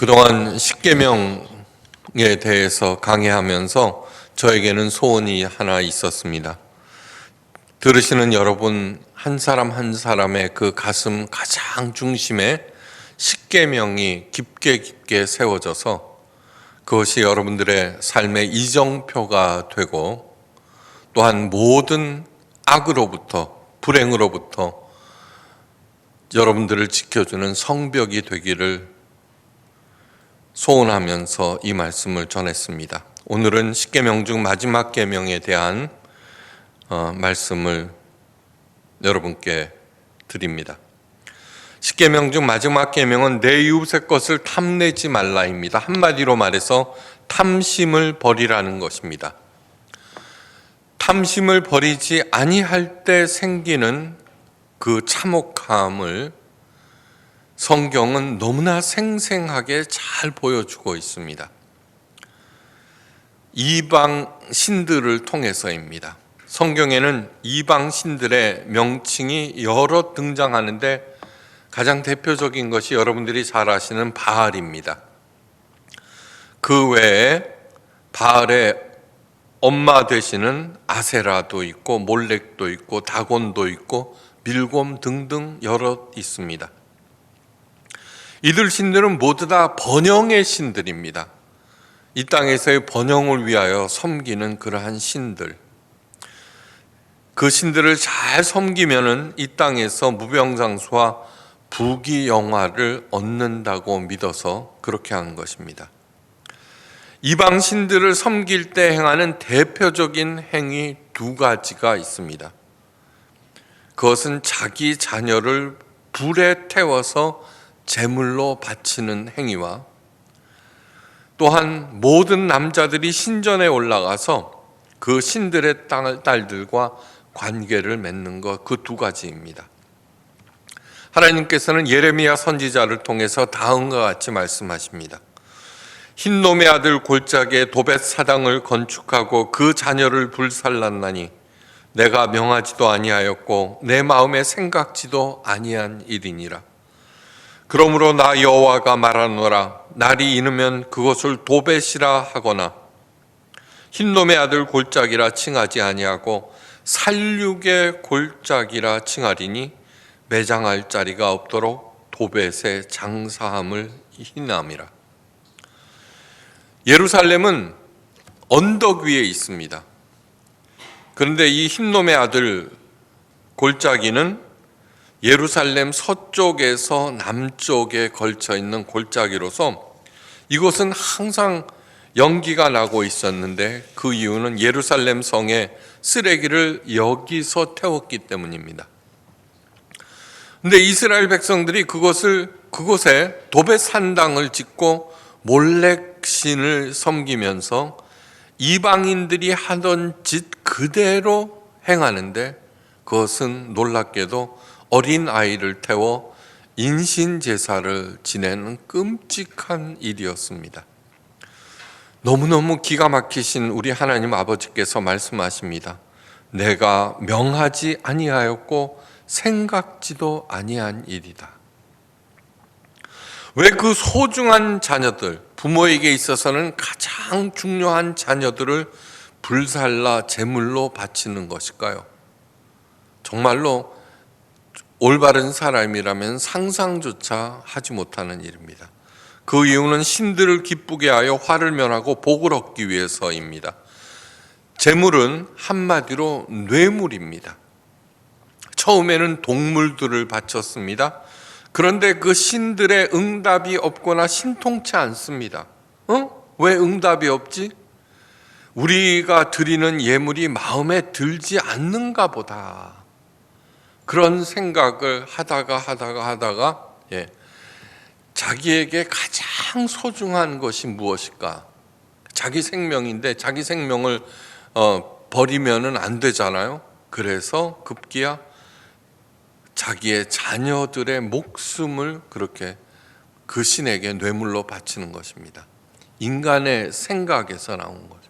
그동안 십계명에 대해서 강의하면서 저에게는 소원이 하나 있었습니다. 들으시는 여러분 한 사람 한 사람의 그 가슴 가장 중심에 십계명이 깊게 세워져서 그것이 여러분들의 삶의 이정표가 되고 또한 모든 악으로부터 불행으로부터 여러분들을 지켜주는 성벽이 되기를 소원하면서 이 말씀을 전했습니다. 오늘은 십계명 중 마지막 계명에 대한 말씀을 여러분께 드립니다. 십계명 중 마지막 계명은 내 이웃의 것을 탐내지 말라입니다. 한마디로 말해서 탐심을 버리라는 것입니다. 탐심을 버리지 아니할 때 생기는 그 참혹함을 성경은 너무나 생생하게 잘 보여주고 있습니다. 이방 신들을 통해서입니다. 성경에는 이방 신들의 명칭이 여러 등장하는데 가장 대표적인 것이 여러분들이 잘 아시는 바알입니다. 그 외에 바알의 엄마 되시는 아세라도 있고 몰렉도 있고 다곤도 있고 밀곰 등등 여러 있습니다. 이들 신들은 모두 다 번영의 신들입니다. 이 땅에서의 번영을 위하여 섬기는 그러한 신들. 그 신들을 잘 섬기면은 이 땅에서 무병장수와 부귀영화를 얻는다고 믿어서 그렇게 한 것입니다. 이방 신들을 섬길 때 행하는 대표적인 행위 두 가지가 있습니다. 그것은 자기 자녀를 불에 태워서 제물로 바치는 행위와 또한 모든 남자들이 신전에 올라가서 그 신들의 딸들과 관계를 맺는 것, 그 두 가지입니다. 하나님께서는 예레미야 선지자를 통해서 다음과 같이 말씀하십니다. 흰놈의 아들 골짜기에 도벳 사당을 건축하고 그 자녀를 불살랐나니 내가 명하지도 아니하였고 내 마음에 생각지도 아니한 일이니라. 그러므로 나 여호와가 말하노라. 날이 이르면 그것을 도벳이라 하거나 흰놈의 아들 골짜기라 칭하지 아니하고 살육의 골짜기라 칭하리니 매장할 자리가 없도록 도벳의 장사함을 희남이라. 예루살렘은 언덕 위에 있습니다. 그런데 이 흰놈의 아들 골짜기는 예루살렘 서쪽에서 남쪽에 걸쳐 있는 골짜기로서 이곳은 항상 연기가 나고 있었는데 그 이유는 예루살렘 성에 쓰레기를 여기서 태웠기 때문입니다. 그런데 이스라엘 백성들이 그곳에 도벳 산당을 짓고 몰렉 신을 섬기면서 이방인들이 하던 짓 그대로 행하는데 그것은 놀랍게도 어린 아이를 태워 인신 제사를 지내는 끔찍한 일이었습니다. 너무너무 기가 막히신 우리 하나님 아버지께서 말씀하십니다. 내가 명하지 아니하였고 생각지도 아니한 일이다. 왜 그 소중한 자녀들, 부모에게 있어서는 가장 중요한 자녀들을 불살라 제물로 바치는 것일까요? 정말로 올바른 사람이라면 상상조차 하지 못하는 일입니다. 그 이유는 신들을 기쁘게 하여 화를 면하고 복을 얻기 위해서입니다. 제물은 한마디로 뇌물입니다. 처음에는 동물들을 바쳤습니다. 그런데 그 신들의 응답이 없거나 신통치 않습니다. 왜 응답이 없지? 우리가 드리는 예물이 마음에 들지 않는가 보다. 그런 생각을 하다가 자기에게 가장 소중한 것이 무엇일까? 자기 생명인데 자기 생명을 버리면은 안 되잖아요. 그래서 급기야 자기의 자녀들의 목숨을 그렇게 그 신에게 뇌물로 바치는 것입니다. 인간의 생각에서 나온 거죠.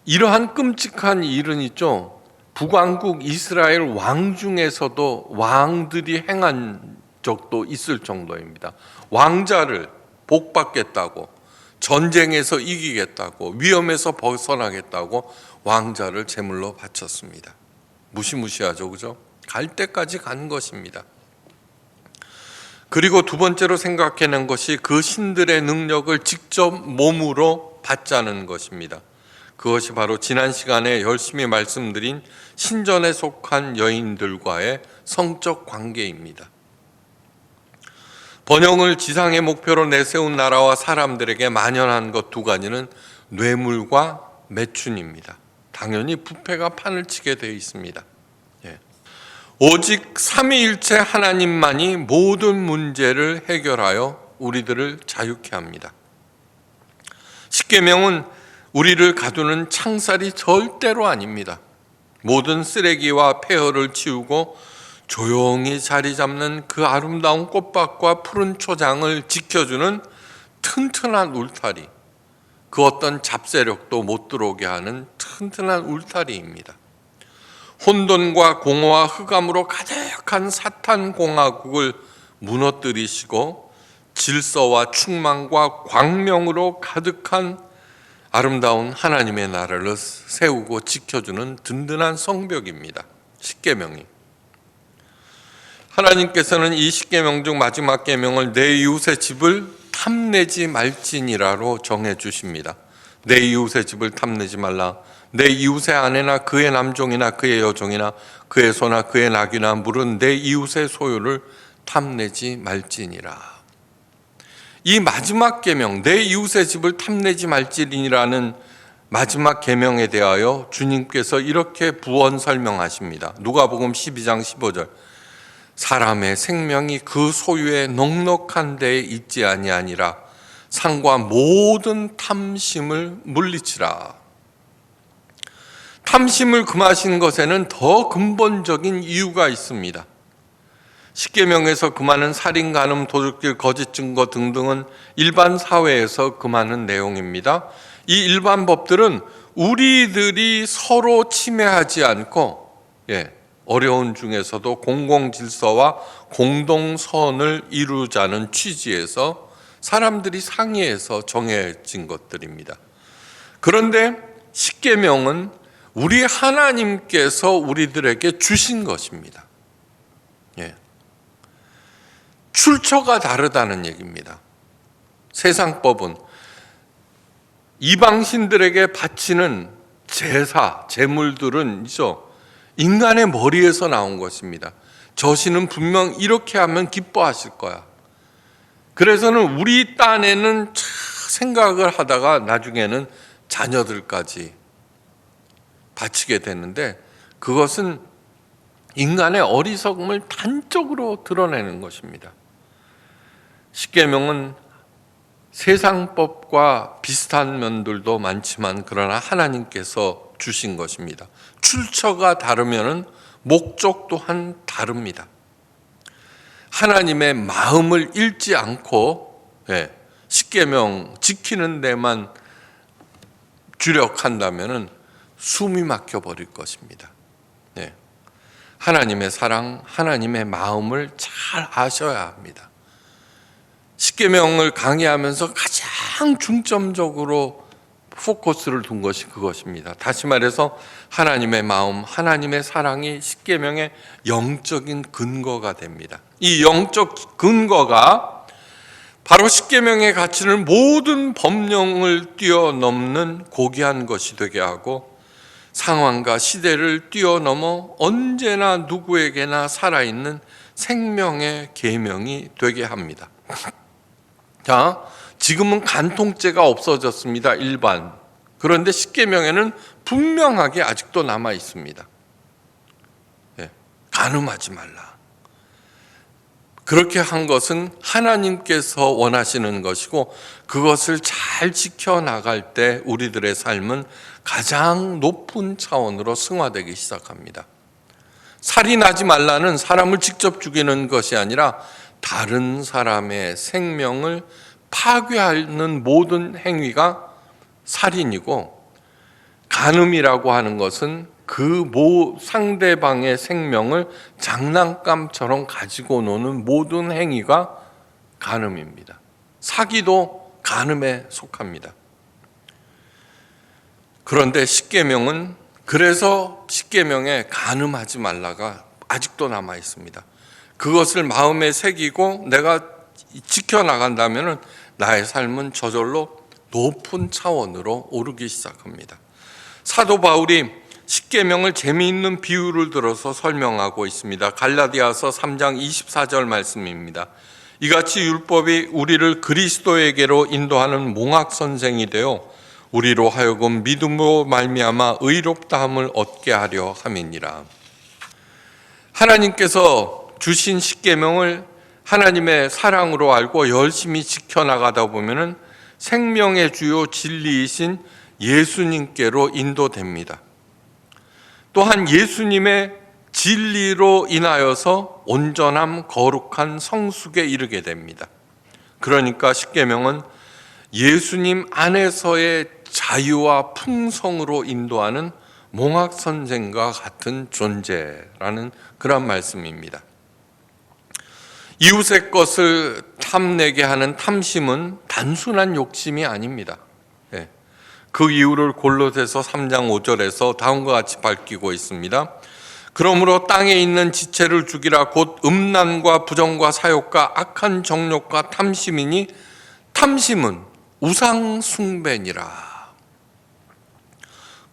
이러한 끔찍한 일은 있죠. 북왕국 이스라엘 왕 중에서도 왕들이 행한 적도 있을 정도입니다. 왕자를 복받겠다고, 전쟁에서 이기겠다고, 위험에서 벗어나겠다고 왕자를 제물로 바쳤습니다. 무시무시하죠, 그죠? 갈 때까지 간 것입니다. 그리고 두 번째로 생각해낸 것이 그 신들의 능력을 직접 몸으로 받자는 것입니다. 그것이 바로 지난 시간에 열심히 말씀드린 신전에 속한 여인들과의 성적 관계입니다. 번영을 지상의 목표로 내세운 나라와 사람들에게 만연한 것 두 가지는 뇌물과 매춘입니다. 당연히 부패가 판을 치게 되어 있습니다. 오직 삼위일체 하나님만이 모든 문제를 해결하여 우리들을 자유케 합니다. 십계명은 우리를 가두는 창살이 절대로 아닙니다. 모든 쓰레기와 폐허를 치우고 조용히 자리 잡는 그 아름다운 꽃밭과 푸른 초장을 지켜주는 튼튼한 울타리, 그 어떤 잡세력도 못 들어오게 하는 튼튼한 울타리입니다. 혼돈과 공허와 흑암으로 가득한 사탄 공화국을 무너뜨리시고 질서와 충만과 광명으로 가득한 아름다운 하나님의 나라를 세우고 지켜주는 든든한 성벽입니다. 십계명이. 하나님께서는 이 십계명 중 마지막 계명을 내 이웃의 집을 탐내지 말지니라로 정해 주십니다. 내 이웃의 집을 탐내지 말라. 내 이웃의 아내나 그의 남종이나 그의 여종이나 그의 소나 그의 낙이나 물은 내 이웃의 소유를 탐내지 말지니라. 이 마지막 계명, 내 이웃의 집을 탐내지 말지니라는 마지막 계명에 대하여 주님께서 이렇게 부언 설명하십니다. 누가복음 12장 15절. 사람의 생명이 그 소유의 넉넉한 데에 있지 아니하니라. 상과 모든 탐심을 물리치라. 탐심을 금하신 것에는 더 근본적인 이유가 있습니다. 십계명에서 금하는 살인, 간음, 도둑질, 거짓 증거 등등은 일반 사회에서 금하는 내용입니다. 이 일반 법들은 우리들이 서로 침해하지 않고 어려운 중에서도 공공질서와 공동선을 이루자는 취지에서 사람들이 상의해서 정해진 것들입니다. 그런데 십계명은 우리 하나님께서 우리들에게 주신 것입니다. 출처가 다르다는 얘기입니다. 세상 법은 이방신들에게 바치는 제사, 제물들은 인간의 머리에서 나온 것입니다. 저 신은 분명 이렇게 하면 기뻐하실 거야. 그래서는 우리 딴에는 생각을 하다가 나중에는 자녀들까지 바치게 되는데 그것은 인간의 어리석음을 단적으로 드러내는 것입니다. 십계명은 세상법과 비슷한 면들도 많지만 그러나 하나님께서 주신 것입니다. 출처가 다르면 목적 또한 다릅니다. 하나님의 마음을 잃지 않고 십계명 지키는 데만 주력한다면 숨이 막혀버릴 것입니다. 하나님의 사랑, 하나님의 마음을 잘 아셔야 합니다. 십계명을 강의하면서 가장 중점적으로 포커스를 둔 것이 그것입니다. 다시 말해서 하나님의 마음, 하나님의 사랑이 십계명의 영적인 근거가 됩니다. 이 영적 근거가 바로 십계명의 가치를 모든 법령을 뛰어넘는 고귀한 것이 되게 하고 상황과 시대를 뛰어넘어 언제나 누구에게나 살아있는 생명의 계명이 되게 합니다. 자, 지금은 간통죄가 없어졌습니다. 일반. 그런데 십계명에는 분명하게 아직도 남아 있습니다. 간음하지 말라. 그렇게 한 것은 하나님께서 원하시는 것이고 그것을 잘 지켜나갈 때 우리들의 삶은 가장 높은 차원으로 승화되기 시작합니다. 살인하지 말라는 사람을 직접 죽이는 것이 아니라 다른 사람의 생명을 파괴하는 모든 행위가 살인이고 간음이라고 하는 것은 그 상대방의 생명을 장난감처럼 가지고 노는 모든 행위가 간음입니다. 사기도 간음에 속합니다. 그런데 십계명은, 그래서 십계명에 간음하지 말라가 아직도 남아 있습니다. 그것을 마음에 새기고 내가 지켜나간다면 나의 삶은 저절로 높은 차원으로 오르기 시작합니다. 사도 바울이 십계명을 재미있는 비유를 들어서 설명하고 있습니다. 갈라디아서 3장 24절 말씀입니다. 이같이 율법이 우리를 그리스도에게로 인도하는 몽학 선생이 되어 우리로 하여금 믿음으로 말미암아 의롭다함을 얻게 하려 함이니라. 하나님께서 주신 십계명을 하나님의 사랑으로 알고 열심히 지켜나가다 보면은 생명의 주요 진리이신 예수님께로 인도됩니다. 또한 예수님의 진리로 인하여서 온전함, 거룩한 성숙에 이르게 됩니다. 그러니까 십계명은 예수님 안에서의 자유와 풍성으로 인도하는 몽학 선생과 같은 존재라는 그런 말씀입니다. 이웃의 것을 탐내게 하는 탐심은 단순한 욕심이 아닙니다. 그 이유를 골로새서 3장 5절에서 다음과 같이 밝히고 있습니다. 그러므로 땅에 있는 지체를 죽이라. 곧 음란과 부정과 사욕과 악한 정욕과 탐심이니 탐심은 우상 숭배니라.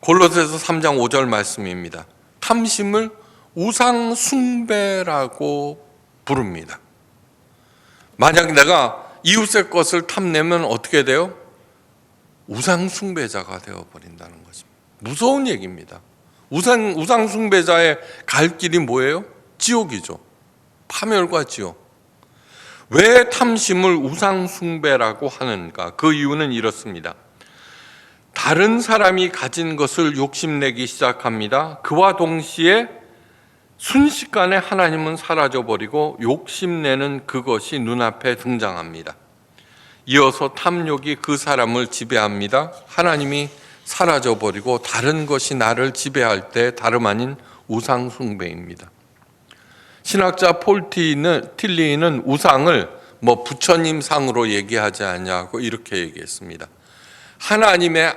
골로새서 3장 5절 말씀입니다. 탐심을 우상 숭배라고 부릅니다. 만약 내가 이웃의 것을 탐내면 어떻게 돼요? 우상 숭배자가 되어버린다는 것입니다. 무서운 얘기입니다. 우상 숭배자의 갈 길이 뭐예요? 지옥이죠. 파멸과 지옥. 왜 탐심을 우상 숭배라고 하는가? 그 이유는 이렇습니다. 다른 사람이 가진 것을 욕심내기 시작합니다. 그와 동시에 순식간에 하나님은 사라져버리고 욕심내는 그것이 눈앞에 등장합니다. 이어서 탐욕이 그 사람을 지배합니다. 하나님이 사라져버리고 다른 것이 나를 지배할 때 다름 아닌 우상 숭배입니다. 신학자 폴 틸리는 우상을 부처님 상으로 얘기하지 않냐고 이렇게 얘기했습니다. 하나님의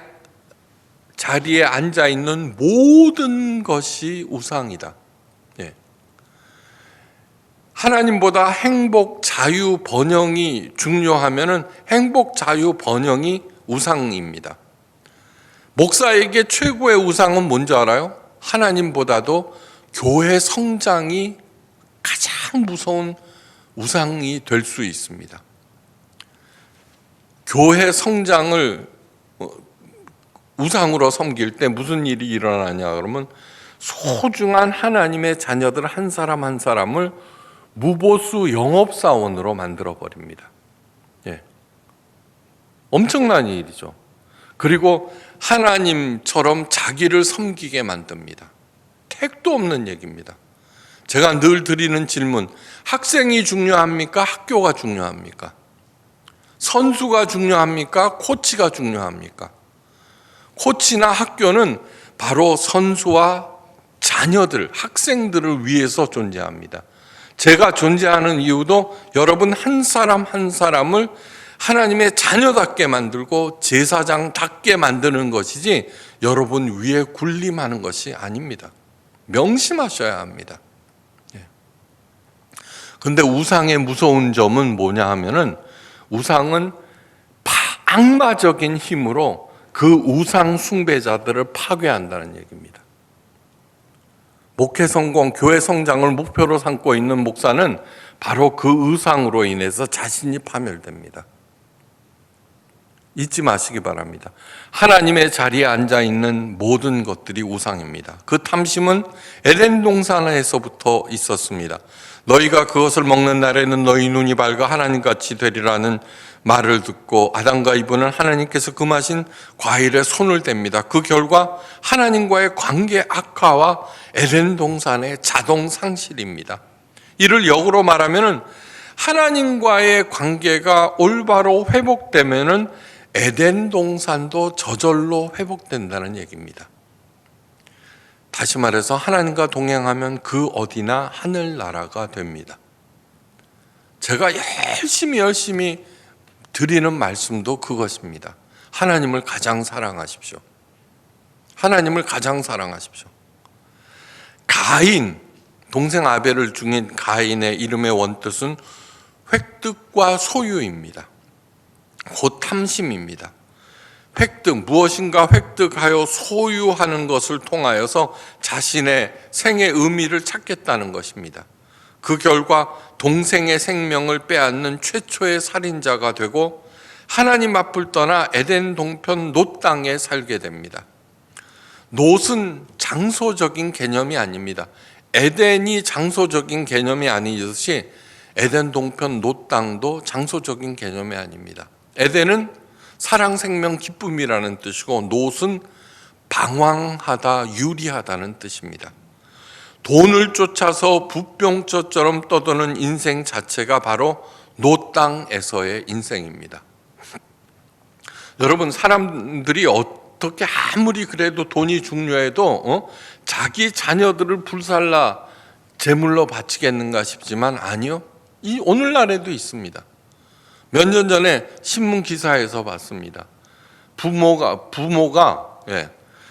자리에 앉아 있는 모든 것이 우상이다. 하나님보다 행복, 자유, 번영이 중요하면은 행복, 자유, 번영이 우상입니다. 목사에게 최고의 우상은 뭔지 알아요? 하나님보다도 교회 성장이 가장 무서운 우상이 될 수 있습니다. 교회 성장을 우상으로 섬길 때 무슨 일이 일어나냐 그러면 소중한 하나님의 자녀들 한 사람 한 사람을 무보수 영업사원으로 만들어버립니다. 엄청난 일이죠. 그리고 하나님처럼 자기를 섬기게 만듭니다. 택도 없는 얘기입니다. 제가 늘 드리는 질문, 학생이 중요합니까? 학교가 중요합니까? 선수가 중요합니까? 코치가 중요합니까? 코치나 학교는 바로 선수와 자녀들, 학생들을 위해서 존재합니다. 제가 존재하는 이유도 여러분 한 사람 한 사람을 하나님의 자녀답게 만들고 제사장답게 만드는 것이지 여러분 위에 군림하는 것이 아닙니다. 명심하셔야 합니다. 그런데 우상의 무서운 점은 뭐냐 하면은 우상은 악마적인 힘으로 그 우상 숭배자들을 파괴한다는 얘기입니다. 목회 성공, 교회 성장을 목표로 삼고 있는 목사는 바로 그 우상으로 인해서 자신이 파멸됩니다. 잊지 마시기 바랍니다. 하나님의 자리에 앉아 있는 모든 것들이 우상입니다. 그 탐심은 에덴 동산에서부터 있었습니다. 너희가 그것을 먹는 날에는 너희 눈이 밝아 하나님같이 되리라는 말을 듣고 아담과 이브는 하나님께서 금하신 과일에 손을 댑니다. 그 결과 하나님과의 관계 악화와 에덴 동산의 자동 상실입니다. 이를 역으로 말하면 하나님과의 관계가 올바로 회복되면은 에덴 동산도 저절로 회복된다는 얘기입니다. 다시 말해서 하나님과 동행하면 그 어디나 하늘나라가 됩니다. 제가 열심히 드리는 말씀도 그것입니다. 하나님을 가장 사랑하십시오. 하나님을 가장 사랑하십시오. 가인, 동생 아벨을 죽인 가인의 이름의 원뜻은 획득과 소유입니다. 곧 탐심입니다. 획득, 무엇인가 획득하여 소유하는 것을 통하여서 자신의 생의 의미를 찾겠다는 것입니다. 그 결과 동생의 생명을 빼앗는 최초의 살인자가 되고 하나님 앞을 떠나 에덴 동편 놋 땅에 살게 됩니다. 놋은 장소적인 개념이 아닙니다. 에덴이 장소적인 개념이 아니듯이 에덴 동편 놋 땅도 장소적인 개념이 아닙니다. 에덴은 사랑, 생명, 기쁨이라는 뜻이고 놋은 방황하다, 유리하다는 뜻입니다. 돈을 쫓아서 부병처럼 떠도는 인생 자체가 바로 놋 땅에서의 인생입니다. 여러분, 사람들이 어떻게 아무리 그래도 돈이 중요해도 자기 자녀들을 불살라 제물로 바치겠는가 싶지만 아니요. 이 오늘날에도 있습니다. 몇 년 전에 신문 기사에서 봤습니다. 부모가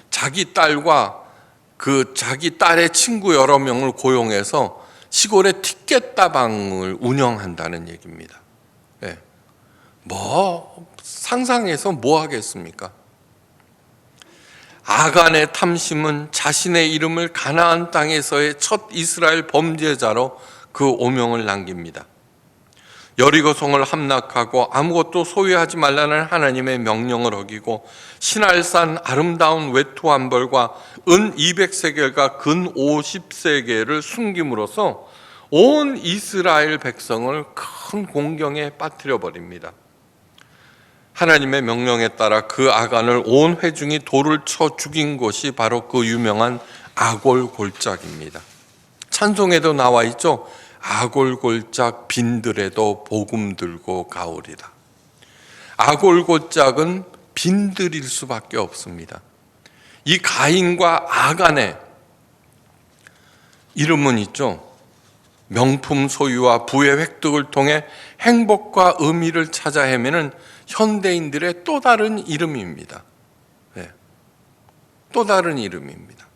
자기 딸과 그 자기 딸의 친구 여러 명을 고용해서 시골의 티켓 다방을 운영한다는 얘기입니다. 상상해서 뭐 하겠습니까? 아간의 탐심은 자신의 이름을 가나안 땅에서의 첫 이스라엘 범죄자로 그 오명을 남깁니다. 여리고성을 함락하고 아무것도 소유하지 말라는 하나님의 명령을 어기고 신할산 아름다운 외투한벌과 은 200세겔과 근 50세겔을 숨김으로써 온 이스라엘 백성을 큰 공경에 빠뜨려 버립니다. 하나님의 명령에 따라 그 아간을 온 회중이 돌을 쳐 죽인 곳이 바로 그 유명한 아골골짝입니다. 찬송에도 나와 있죠. 아골골짝 빈들에도 복음 들고 가오리라. 아골골짝은 빈들일 수밖에 없습니다. 이 가인과 아간의 이름은 있죠. 명품 소유와 부의 획득을 통해 행복과 의미를 찾아 헤매는 현대인들의 또 다른 이름입니다. 또 다른 이름입니다.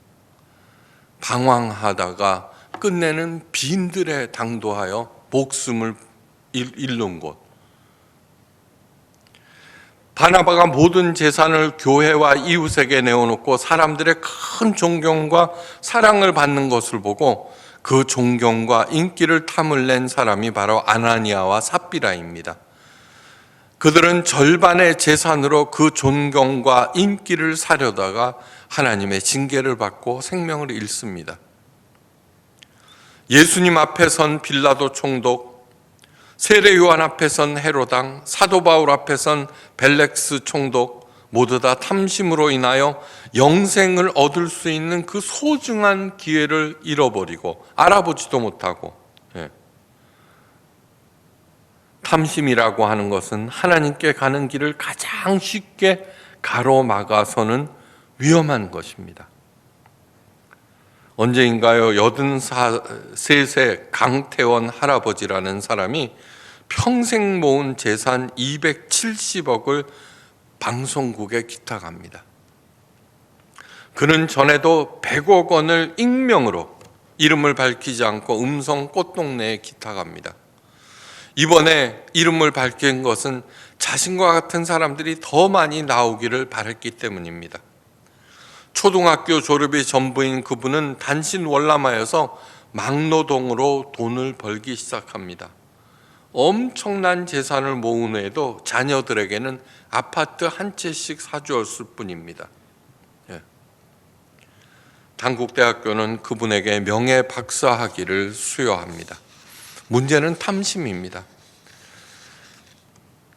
방황하다가 끝내는 빈들에 당도하여 목숨을 잃는 곳. 바나바가 모든 재산을 교회와 이웃에게 내어놓고 사람들의 큰 존경과 사랑을 받는 것을 보고 그 존경과 인기를 탐을 낸 사람이 바로 아나니아와 삽비라입니다. 그들은 절반의 재산으로 그 존경과 인기를 사려다가 하나님의 징계를 받고 생명을 잃습니다. 예수님 앞에 선 빌라도 총독, 세례 요한 앞에 선 헤로당, 사도 바울 앞에 선 벨렉스 총독 모두 다 탐심으로 인하여 영생을 얻을 수 있는 그 소중한 기회를 잃어버리고 알아보지도 못하고, 탐심이라고 하는 것은 하나님께 가는 길을 가장 쉽게 가로막아서는 위험한 것입니다. 언제인가요? 83세 강태원 할아버지라는 사람이 평생 모은 재산 270억을 방송국에 기탁합니다. 그는 전에도 100억 원을 익명으로 이름을 밝히지 않고 음성 꽃동네에 기탁합니다. 이번에 이름을 밝힌 것은 자신과 같은 사람들이 더 많이 나오기를 바랐기 때문입니다. 초등학교 졸업이 전부인 그분은 단신 월남하여서 막노동으로 돈을 벌기 시작합니다. 엄청난 재산을 모은 후에도 자녀들에게는 아파트 한 채씩 사주었을 뿐입니다. 단국대학교는 그분에게 명예 박사학위를 수여합니다. 문제는 탐심입니다.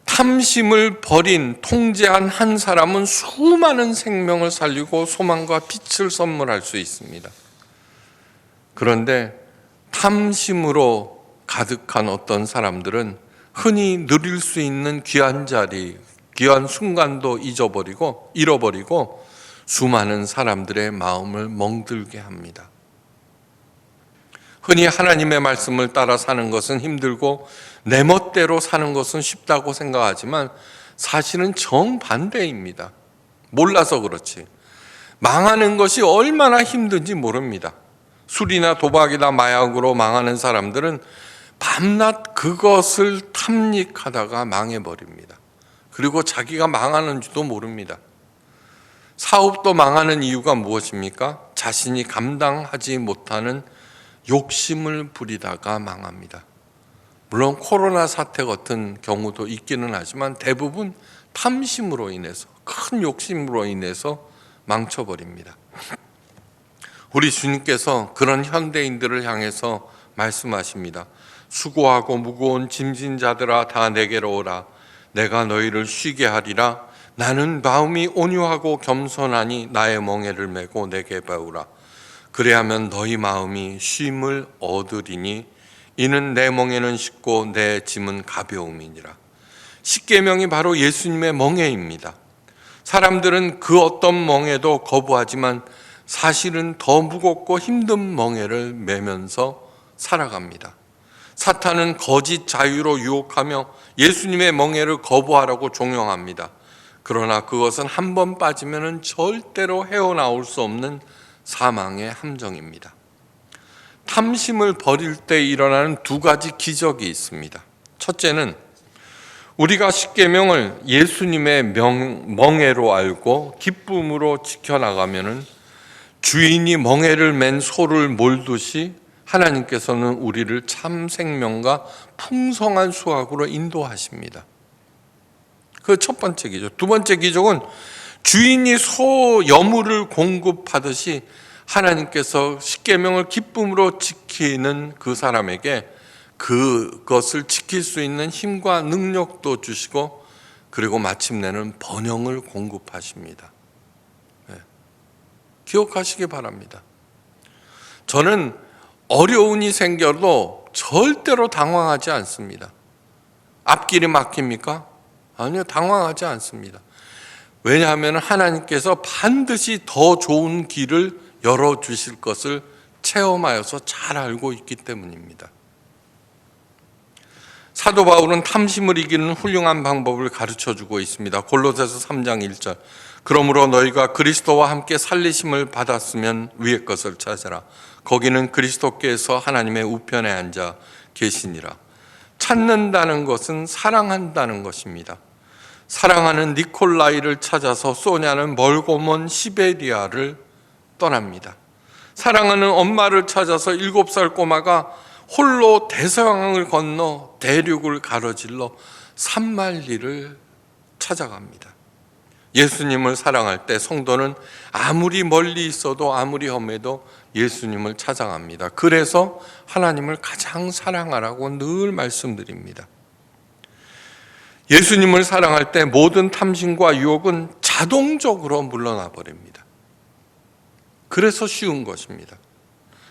탐심을 버린, 통제한 한 사람은 수많은 생명을 살리고 소망과 빛을 선물할 수 있습니다. 그런데 탐심으로 가득한 어떤 사람들은 흔히 누릴 수 있는 귀한 자리, 귀한 순간도 잃어버리고 수많은 사람들의 마음을 멍들게 합니다. 흔히 하나님의 말씀을 따라 사는 것은 힘들고 내 멋대로 사는 것은 쉽다고 생각하지만 사실은 정반대입니다. 몰라서 그렇지. 망하는 것이 얼마나 힘든지 모릅니다. 술이나 도박이나 마약으로 망하는 사람들은 밤낮 그것을 탐닉하다가 망해버립니다. 그리고 자기가 망하는지도 모릅니다. 사업도 망하는 이유가 무엇입니까? 자신이 감당하지 못하는 욕심을 부리다가 망합니다. 물론 코로나 사태 같은 경우도 있기는 하지만 대부분 탐심으로 인해서, 큰 욕심으로 인해서 망쳐버립니다. 우리 주님께서 그런 현대인들을 향해서 말씀하십니다. 수고하고 무거운 짐진 자들아 다 내게로 오라. 내가 너희를 쉬게 하리라. 나는 마음이 온유하고 겸손하니 나의 멍에를 메고 내게 배우라. 그래야면 너희 마음이 쉼을 얻으리니 이는 내 멍에는 쉽고 내 짐은 가벼움이니라. 십계명이 바로 예수님의 멍에입니다. 사람들은 그 어떤 멍에도 거부하지만 사실은 더 무겁고 힘든 멍에를 메면서 살아갑니다. 사탄은 거짓 자유로 유혹하며 예수님의 멍에를 거부하라고 종용합니다. 그러나 그것은 한 번 빠지면 절대로 헤어나올 수 없는 사망의 함정입니다. 탐심을 버릴 때 일어나는 두 가지 기적이 있습니다. 첫째는 우리가 십계명을 예수님의 멍에로 알고 기쁨으로 지켜나가면 주인이 멍에를 맨 소를 몰듯이 하나님께서는 우리를 참 생명과 풍성한 수확으로 인도하십니다. 그 첫 번째 기적. 두 번째 기적은 주인이 소 여물을 공급하듯이 하나님께서 십계명을 기쁨으로 지키는 그 사람에게 그것을 지킬 수 있는 힘과 능력도 주시고 그리고 마침내는 번영을 공급하십니다. 기억하시기 바랍니다. 저는 어려움이 생겨도 절대로 당황하지 않습니다. 앞길이 막힙니까? 아니요, 당황하지 않습니다. 왜냐하면 하나님께서 반드시 더 좋은 길을 열어주실 것을 체험하여서 잘 알고 있기 때문입니다. 사도 바울은 탐심을 이기는 훌륭한 방법을 가르쳐주고 있습니다. 골로새서 3장 1절. 그러므로 너희가 그리스도와 함께 살리심을 받았으면 위의 것을 찾아라. 거기는 그리스도께서 하나님의 우편에 앉아 계시니라. 찾는다는 것은 사랑한다는 것입니다. 사랑하는 니콜라이를 찾아서 소냐는 멀고 먼 시베리아를 떠납니다. 사랑하는 엄마를 찾아서 7살 꼬마가 홀로 대서양을 건너 대륙을 가로질러 산말리를 찾아갑니다. 예수님을 사랑할 때 성도는 아무리 멀리 있어도 아무리 험해도 예수님을 찾아갑니다. 그래서 하나님을 가장 사랑하라고 늘 말씀드립니다. 예수님을 사랑할 때 모든 탐심과 유혹은 자동적으로 물러나 버립니다. 그래서 쉬운 것입니다.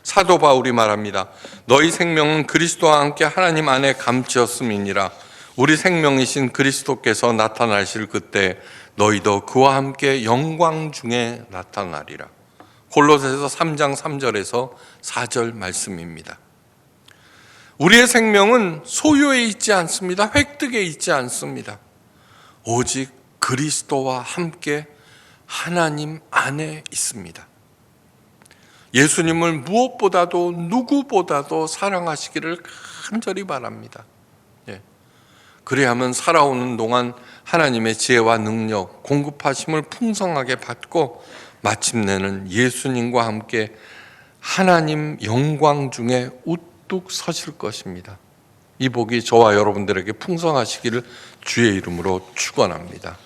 사도 바울이 말합니다. 너희 생명은 그리스도와 함께 하나님 안에 감추었음이니라. 우리 생명이신 그리스도께서 나타나실 그때 너희도 그와 함께 영광 중에 나타나리라. 골로새서 3장 3절에서 4절 말씀입니다. 우리의 생명은 소유에 있지 않습니다. 획득에 있지 않습니다. 오직 그리스도와 함께 하나님 안에 있습니다. 예수님을 무엇보다도 누구보다도 사랑하시기를 간절히 바랍니다. 그래야만 살아오는 동안 하나님의 지혜와 능력, 공급하심을 풍성하게 받고 마침내는 예수님과 함께 하나님 영광 중에 우뚝 서실 것입니다. 이 복이 저와 여러분들에게 풍성하시기를 주의 이름으로 축원합니다.